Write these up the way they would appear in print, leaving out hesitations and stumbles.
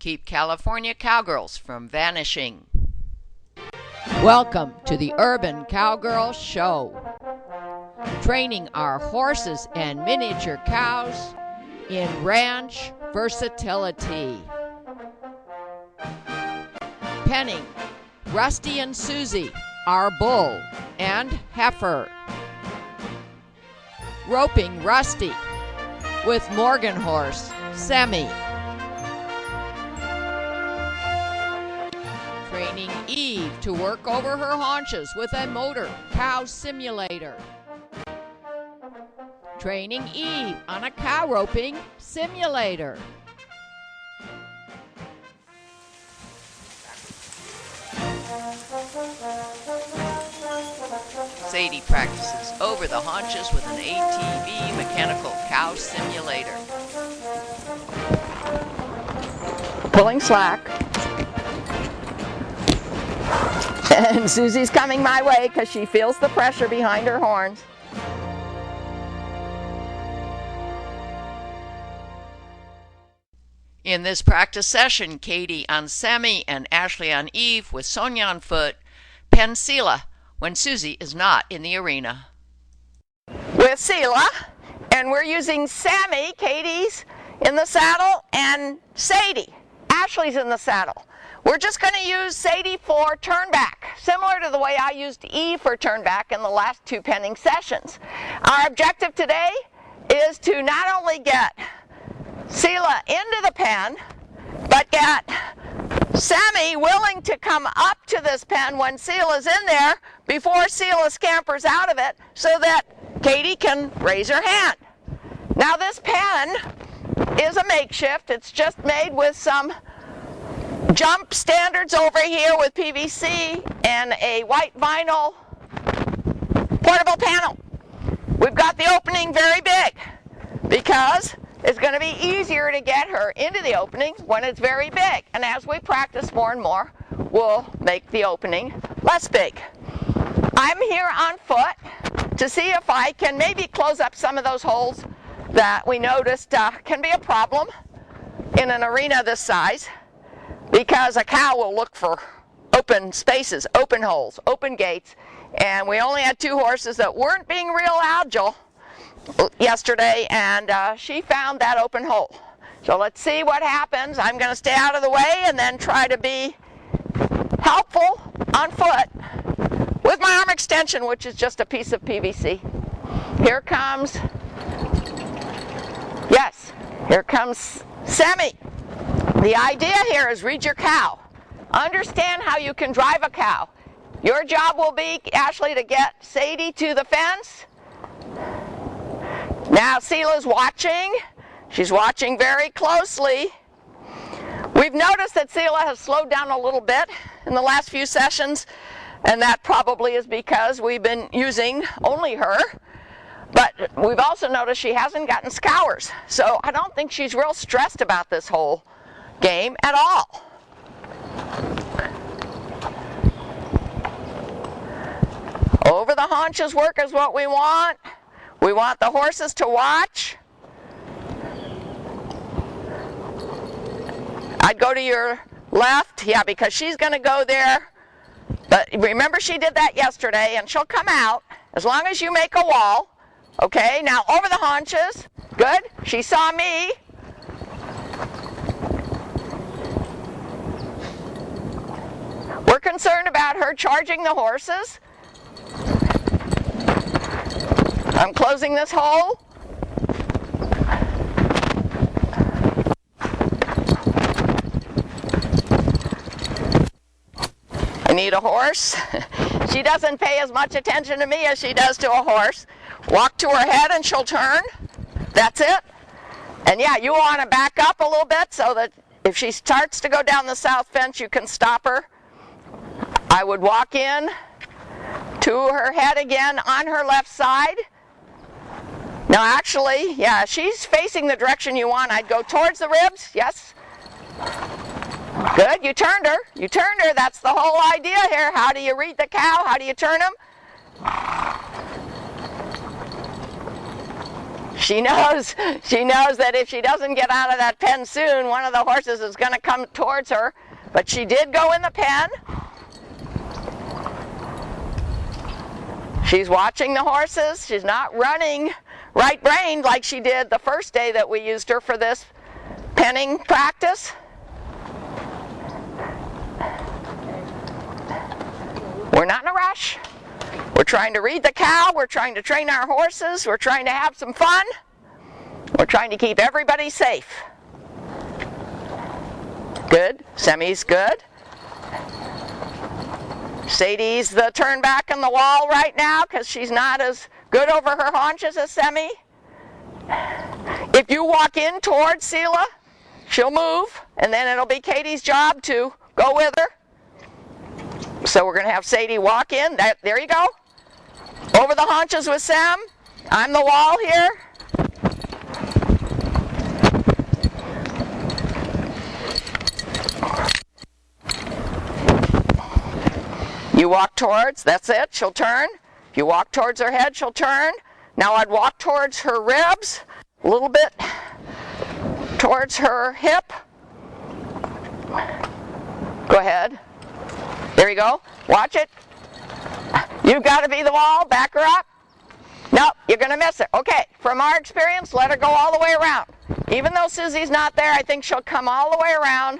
keep California cowgirls from vanishing. Welcome to the Urban Cowgirl Show. Training our horses and miniature cows in ranch versatility. Penning Rusty and Susie, our bull and heifer. Roping Rusty with Morgan horse, Semi. Training Eve to work over her haunches with a motor cow simulator. Training Eve on a cow roping simulator. Sadie practices over the haunches with an ATV mechanical cow simulator. Pulling slack. And Susie's coming my way because she feels the pressure behind her horns. In this practice session, Katie on Sammy and Ashley on Eve with Sonia on foot, pen Seela when Susie is not in the arena. With Seela, and we're using Sammy, Katie's in the saddle, and Sadie, Ashley's in the saddle. We're just going to use Sadie for turn back, similar to the way I used Eve for turn back in the last two penning sessions. Our objective today is to not only get Seela into the pen, but get Sammy willing to come up to this pen when Seela's in there before Seela scampers out of it so that Katie can raise her hand. Now this pen is a makeshift. It's just made with some jump standards over here with PVC and a white vinyl portable panel. We've got the opening very big because it's going to be easier to get her into the opening when it's very big. And as we practice more and more, we'll make the opening less big. I'm here on foot to see if I can maybe close up some of those holes that we noticed can be a problem in an arena this size, because a cow will look for open spaces, open holes, open gates, and we only had two horses that weren't being real agile yesterday, and she found that open hole. So let's see what happens. I'm going to stay out of the way and then try to be helpful on foot with my arm extension, which is just a piece of PVC. Here comes, yes, here comes Sammy. The idea here is read your cow. Understand how you can drive a cow. Your job will be, Ashley, to get Sadie to the fence. Now Seela's watching. She's watching very closely. We've noticed that Seela has slowed down a little bit in the last few sessions, and that probably is because we've been using only her. But we've also noticed she hasn't gotten scours. So I don't think she's real stressed about this whole game at all. Over the haunches work is what we want. We want the horses to watch. I'd go to your left, yeah, because she's going to go there. But remember, she did that yesterday, and she'll come out as long as you make a wall. Okay, now over the haunches. Good. She saw me. We're concerned about her charging the horses. I'm closing this hole. I need a horse. She doesn't pay as much attention to me as she does to a horse. Walk to her head and she'll turn. That's it. And yeah, you want to back up a little bit so that if she starts to go down the south fence, you can stop her. I would walk in to her head again on her left side. Now actually, yeah, she's facing the direction you want. I'd go towards the ribs, yes. Good, you turned her. You turned her, that's the whole idea here. How do you read the cow? How do you turn them? She knows that if she doesn't get out of that pen soon, one of the horses is going to come towards her. But she did go in the pen. She's watching the horses. She's not running right-brained like she did the first day that we used her for this penning practice. We're not in a rush. We're trying to read the cow. We're trying to train our horses. We're trying to have some fun. We're trying to keep everybody safe. Good. Semi's good. Sadie's the turn back in the wall right now because she's not as good over her haunches as Semi. If you walk in towards Seela, she'll move, and then it'll be Katie's job to go with her. So we're going to have Sadie walk in. There you go. Over the haunches with Sam. I'm the wall here. You walk towards, that's it, she'll turn. If you walk towards her head, she'll turn. Now I'd walk towards her ribs, a little bit towards her hip. Go ahead. There you go. Watch it. You've got to be the wall. Back her up. Nope, you're going to miss her. Okay, from our experience, let her go all the way around. Even though Susie's not there, I think she'll come all the way around.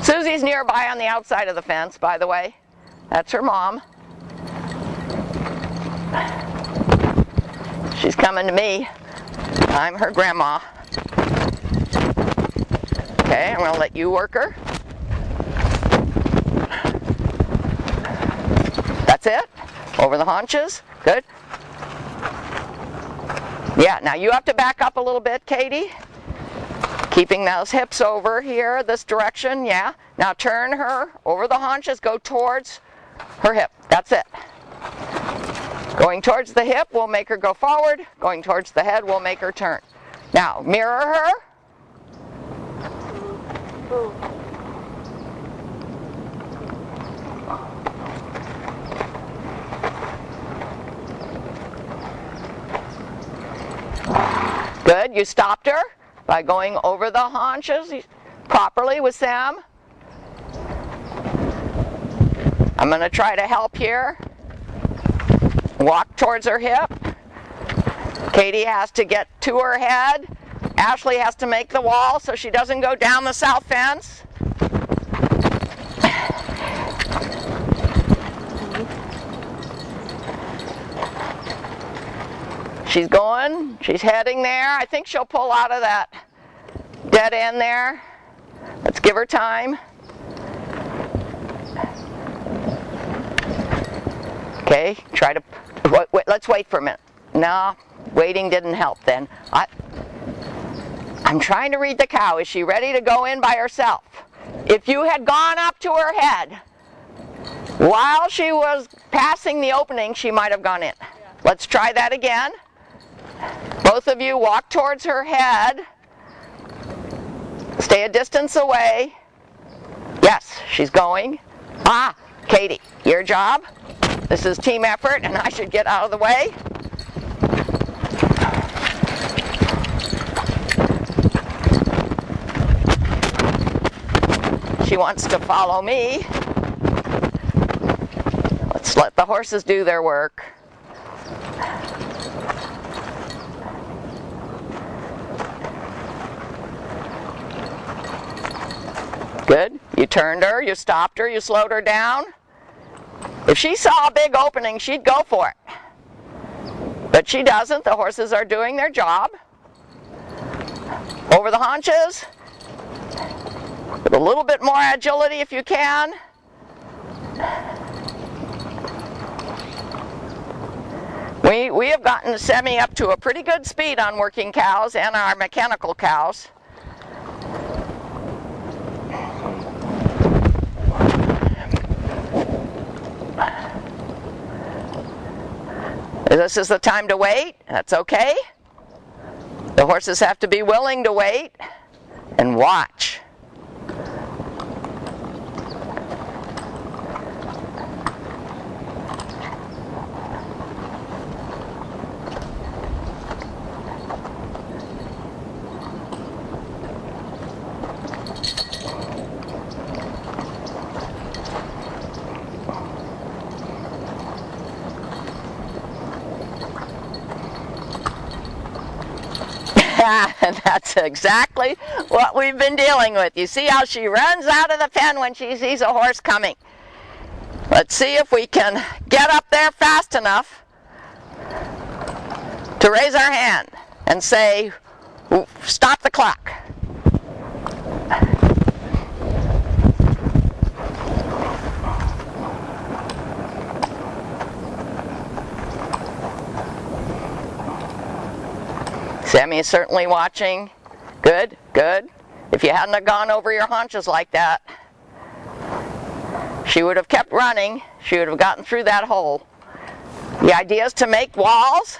Susie's nearby on the outside of the fence, by the way. That's her mom. She's coming to me. I'm her grandma. Okay, I'm going to let you work her. That's it. Over the haunches. Good. Yeah, now you have to back up a little bit, Katie. Keeping those hips over here, this direction, yeah. Now turn her over the haunches, go towards her hip. That's it. Going towards the hip will make her go forward. Going towards the head will make her turn. Now, mirror her. Good, you stopped her by going over the haunches properly with Sam. I'm going to try to help here. Walk towards her hip. Katie has to get to her head. Ashley has to make the wall so she doesn't go down the south fence. She's going, she's heading there. I think she'll pull out of that dead end there. Let's give her time. Okay, try to, wait, let's wait for a minute. No, waiting didn't help then. I'm trying to read the cow. Is she ready to go in by herself? If you had gone up to her head while she was passing the opening, she might have gone in. Yeah. Let's try that again. Both of you walk towards her head. Stay a distance away. Yes, she's going. Ah, Katie, your job. This is team effort, and I should get out of the way. She wants to follow me. Let's let the horses do their work. Good. You turned her, you stopped her, you slowed her down. If she saw a big opening, she'd go for it. But she doesn't. The horses are doing their job. Over the haunches. With a little bit more agility if you can. We have gotten Semi up to a pretty good speed on working cows and our mechanical cows. This is the time to wait. That's okay. The horses have to be willing to wait and watch. And that's exactly what we've been dealing with. You see how she runs out of the pen when she sees a horse coming. Let's see if we can get up there fast enough to raise our hand and say, stop the clock. Sammy is certainly watching. Good, good. If you hadn't have gone over your haunches like that, she would have kept running. She would have gotten through that hole. The idea is to make walls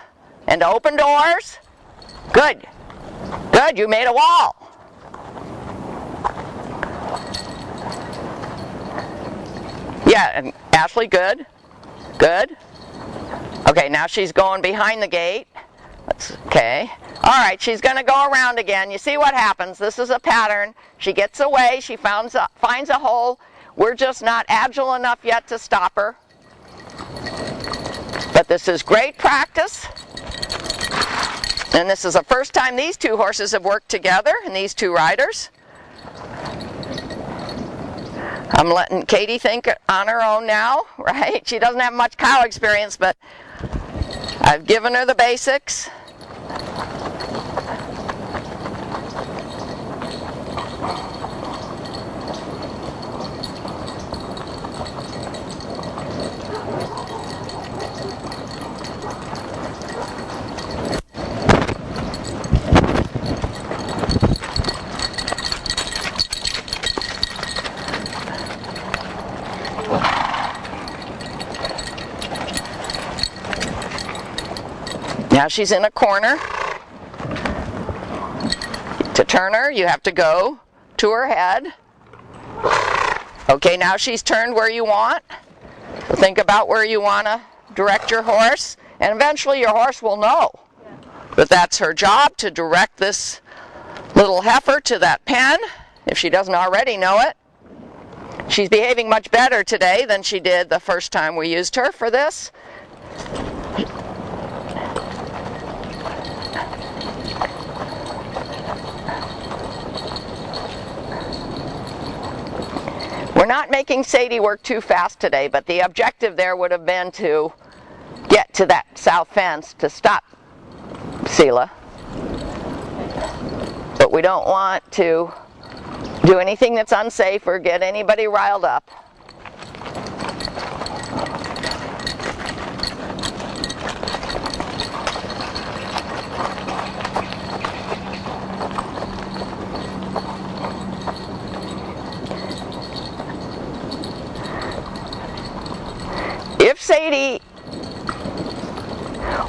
and to open doors. Good. Good, you made a wall. Yeah, and Ashley, good. Good. Okay, now she's going behind the gate. Okay. All right, she's going to go around again. You see what happens. This is a pattern. She gets away. She finds a hole. We're just not agile enough yet to stop her. But this is great practice. And this is the first time these two horses have worked together, and these two riders. I'm letting Katie think on her own now, right? She doesn't have much cow experience, but I've given her the basics. Now she's in a corner. To turn her, you have to go to her head. Okay, now she's turned where you want. So think about where you want to direct your horse, and eventually your horse will know. But that's her job, to direct this little heifer to that pen, if she doesn't already know it. She's behaving much better today than she did the first time we used her for this. We're not making Sadie work too fast today, but the objective there would have been to get to that south fence to stop Seela. But we don't want to do anything that's unsafe or get anybody riled up. If Sadie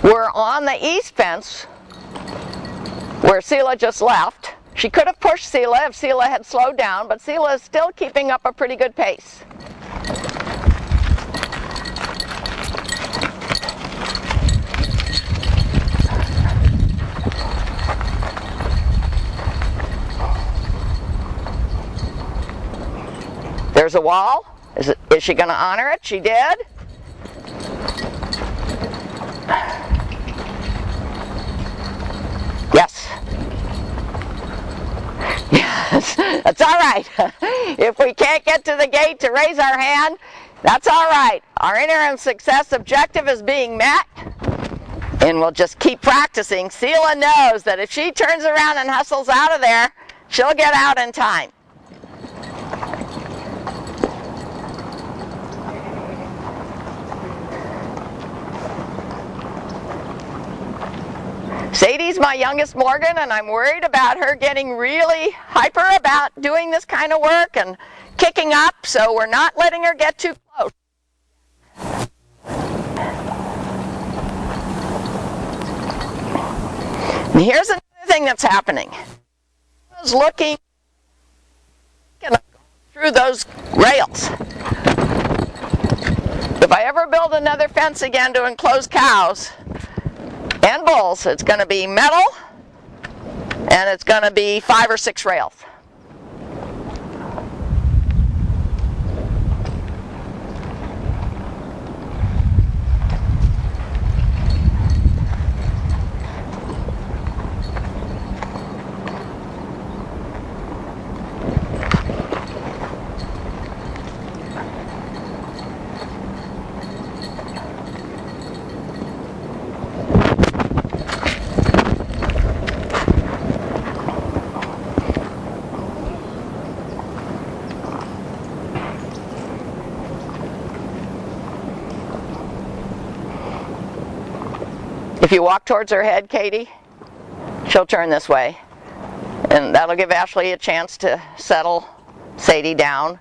were on the east fence, where Seela just left, she could have pushed Seela if Seela had slowed down, but Seela is still keeping up a pretty good pace. There's a wall. Is she going to honor it? She did. Yes. Yes, that's all right. If we can't get to the gate to raise our hand, that's all right. Our interim success objective is being met, and we'll just keep practicing. Seela knows that if she turns around and hustles out of there, she'll get out in time. Sadie's my youngest Morgan, and I'm worried about her getting really hyper about doing this kind of work and kicking up, so we're not letting her get too close. And here's another thing that's happening. I was looking through those rails. If I ever build another fence again to enclose cows and bulls, it's going to be metal, and it's going to be 5 or 6 rails. If you walk towards her head, Katie, she'll turn this way. And that'll give Ashley a chance to settle Sadie down.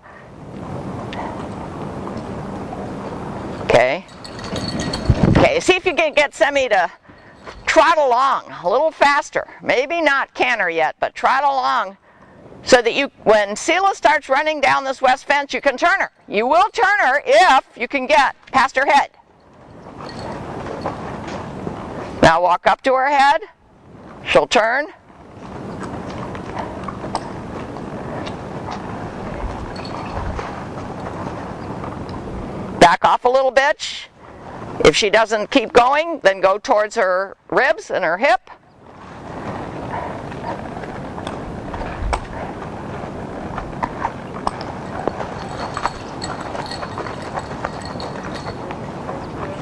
Okay. Okay, see if you can get Semi to trot along a little faster. Maybe not canter yet, but trot along so that when Seela starts running down this west fence, you can turn her. You will turn her if you can get past her head. Now walk up to her head. She'll turn. Back off a little bit. If she doesn't keep going, then go towards her ribs and her hip.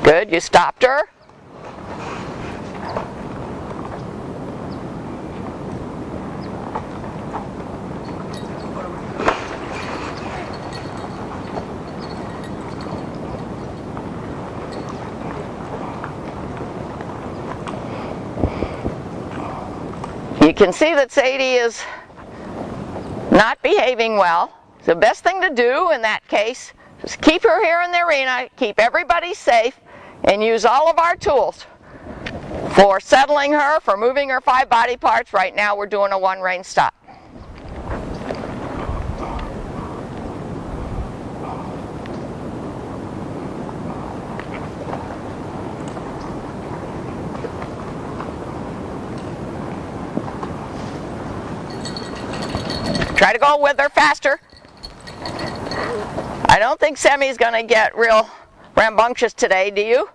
Good, you stopped her. You can see that Sadie is not behaving well. The best thing to do in that case is keep her here in the arena, keep everybody safe, and use all of our tools for settling her, for moving her 5 body parts. Right now we're doing a 1 rein stop. Try to go with her faster. I don't think Semi's going to get real rambunctious today, do you?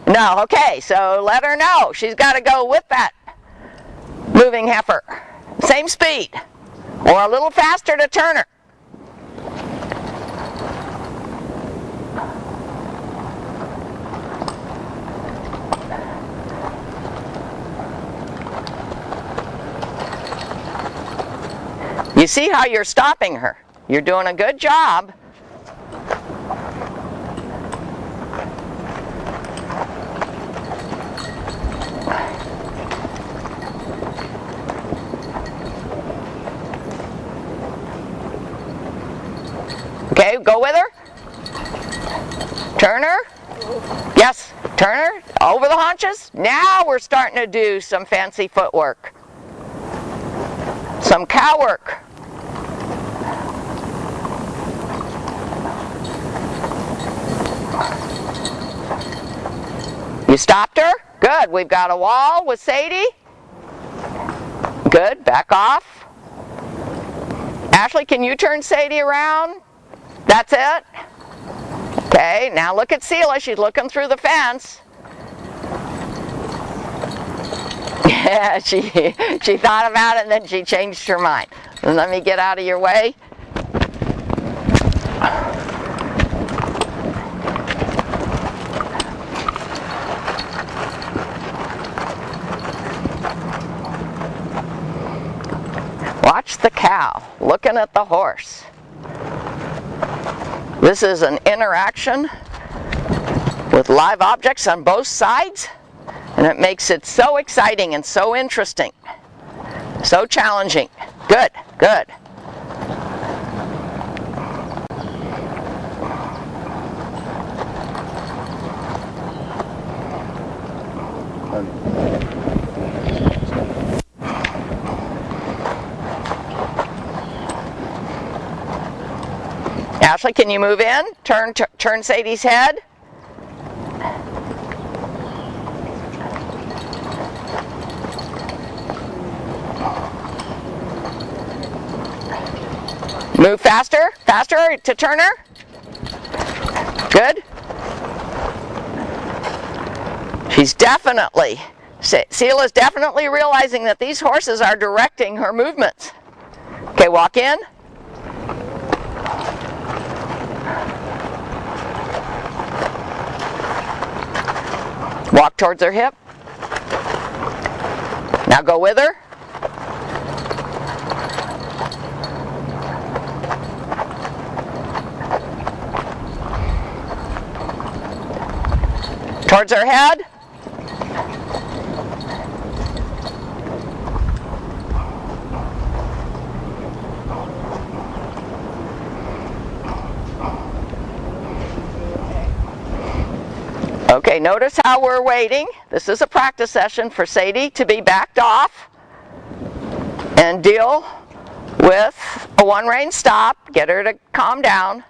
No. No, okay, so let her know. She's got to go with that moving heifer. Same speed, or a little faster to turn her. You see how you're stopping her. You're doing a good job. Okay, go with her. Turn her. Yes, turn her over the haunches. Now we're starting to do some fancy footwork. Some cow work. You stopped her? Good. We've got a wall with Sadie. Good. Back off. Ashley, can you turn Sadie around? That's it. Okay, now look at Seela. She's looking through the fence. Yeah, she thought about it and then she changed her mind. Let me get out of your way. Watch the cow looking at the horse. This is an interaction with live objects on both sides, and it makes it so exciting and so interesting, so challenging. Good, good. Ashley, can you move in? Turn Sadie's head. Move faster, faster to turn her. Good. She's definitely, Seela's definitely realizing that these horses are directing her movements. Okay, walk in. Walk towards her hip. Now go with her. Towards her head. Okay, notice how we're waiting. This is a practice session for Sadie to be backed off and deal with a one rein stop. Get her to calm down.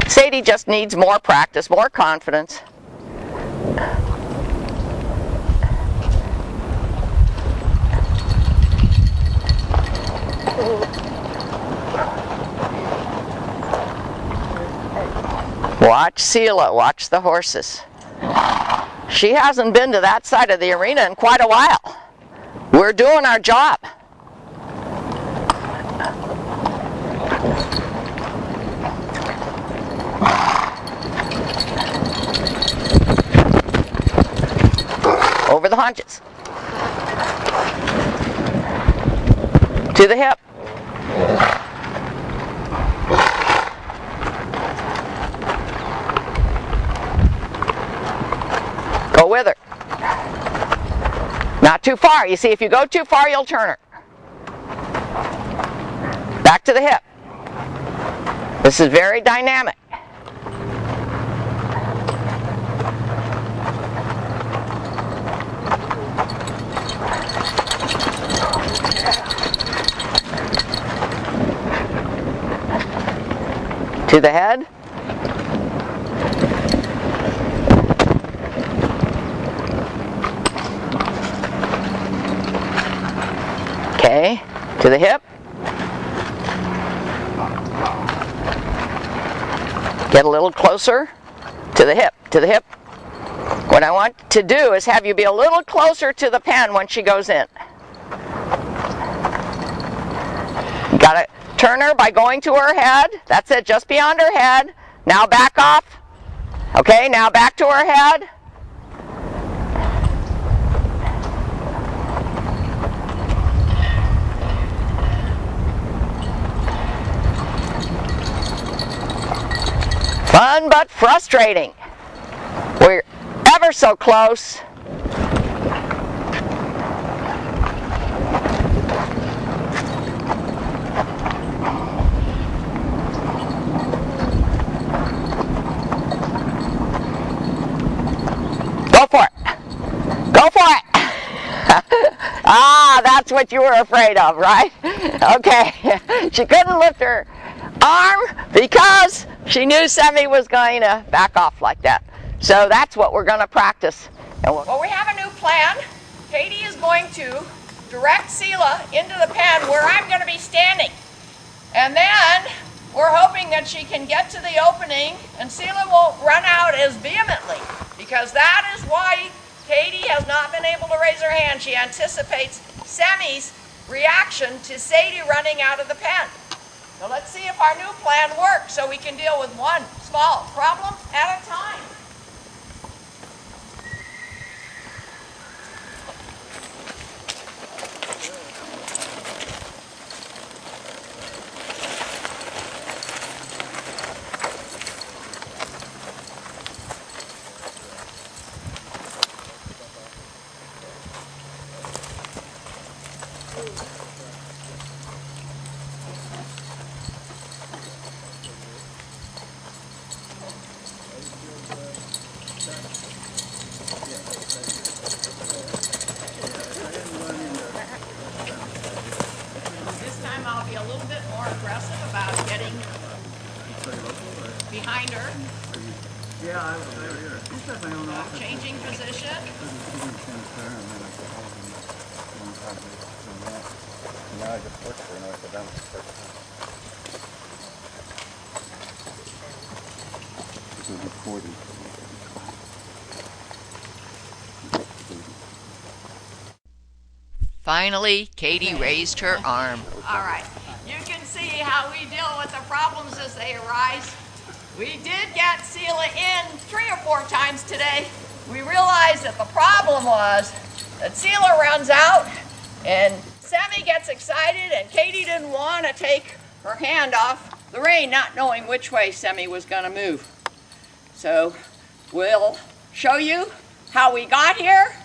Sadie just needs more practice, more confidence. Watch Seela, watch the horses. She hasn't been to that side of the arena in quite a while. We're doing our job. Over the haunches. To the hip. Go with her. Not too far. You see, if you go too far, you'll turn her. Back to the hip. This is very dynamic. To the head. Okay, to the hip. Get a little closer to the hip, to the hip. What I want to do is have you be a little closer to the pen when she goes in. You gotta turn her by going to her head. That's it, just beyond her head. Now back off. Okay, now back to her head. Fun but frustrating. We're ever so close. Go for it. Go for it. Ah, that's what you were afraid of, right? Okay. She couldn't lift her arm because she knew Semi was going to back off like that. So that's what we're going to practice. Well, we have a new plan. Katie is going to direct Seela into the pen where I'm going to be standing. And then we're hoping that she can get to the opening and Seela won't run out as vehemently, because that is why Katie has not been able to raise her hand. She anticipates Semi's reaction to Sadie running out of the pen. So let's see if our new plan works so we can deal with one small problem at a time. I'll be a little bit more aggressive about getting behind her. Changing position. Finally, Katie raised her arm. All right. You can see how we deal with the problems as they arise. We did get Seela in 3 or 4 times today. We realized that the problem was that Seela runs out and Semi gets excited and Katie didn't want to take her hand off the rein, not knowing which way Semi was going to move. So we'll show you how we got here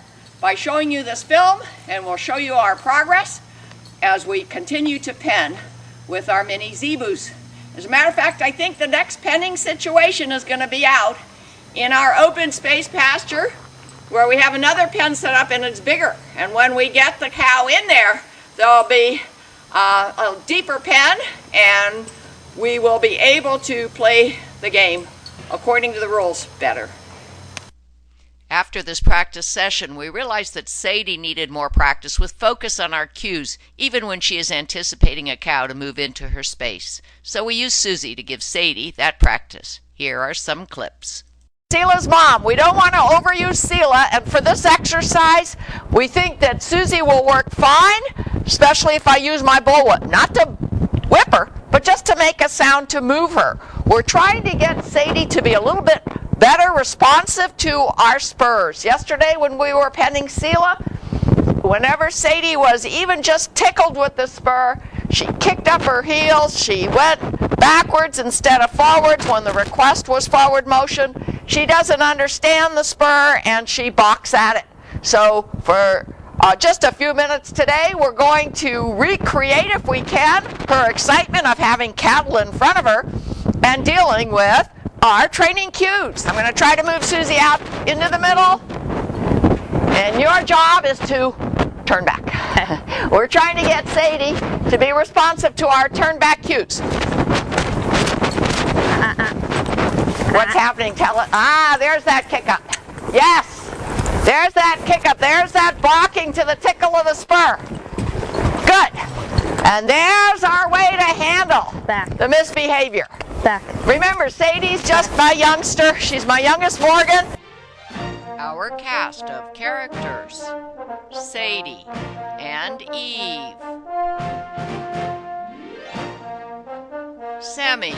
by showing you this film, and we'll show you our progress as we continue to pen with our mini zebus. As a matter of fact, I think the next penning situation is going to be out in our open space pasture where we have another pen set up and it's bigger. And when we get the cow in there, there'll be a deeper pen and we will be able to play the game according to the rules better. After this practice session, we realized that Sadie needed more practice with focus on our cues, even when she is anticipating a cow to move into her space. So we used Susie to give Sadie that practice. Here are some clips. Seela's mom. We don't want to overuse Seela, and for this exercise, we think that Susie will work fine, especially if I use my bullwhip. Not to whip her, but just to make a sound to move her. We're trying to get Sadie to be a little bit better responsive to our spurs. Yesterday when we were penning Seela, whenever Sadie was even just tickled with the spur, she kicked up her heels, she went backwards instead of forwards when the request was forward motion. She doesn't understand the spur and she balks at it. So for just a few minutes today, we're going to recreate, if we can, her excitement of having cattle in front of her and dealing with our training cues. I'm going to try to move Susie out into the middle, and your job is to turn back. We're trying to get Sadie to be responsive to our turn back cues. What's happening? Tell it. There's that kick up. Yes, there's that kick up. There's that balking to the tickle of the spur. Good. And there's our way to handle the misbehavior. Back. Remember, Sadie's just my youngster. She's my youngest Morgan. Our cast of characters: Sadie and Eve, Sammy,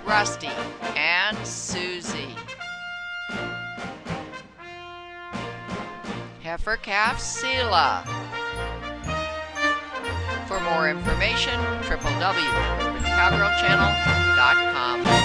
Rusty, and Susie. Heifer calf Seela. For more information, www.cowgirlchannel.com.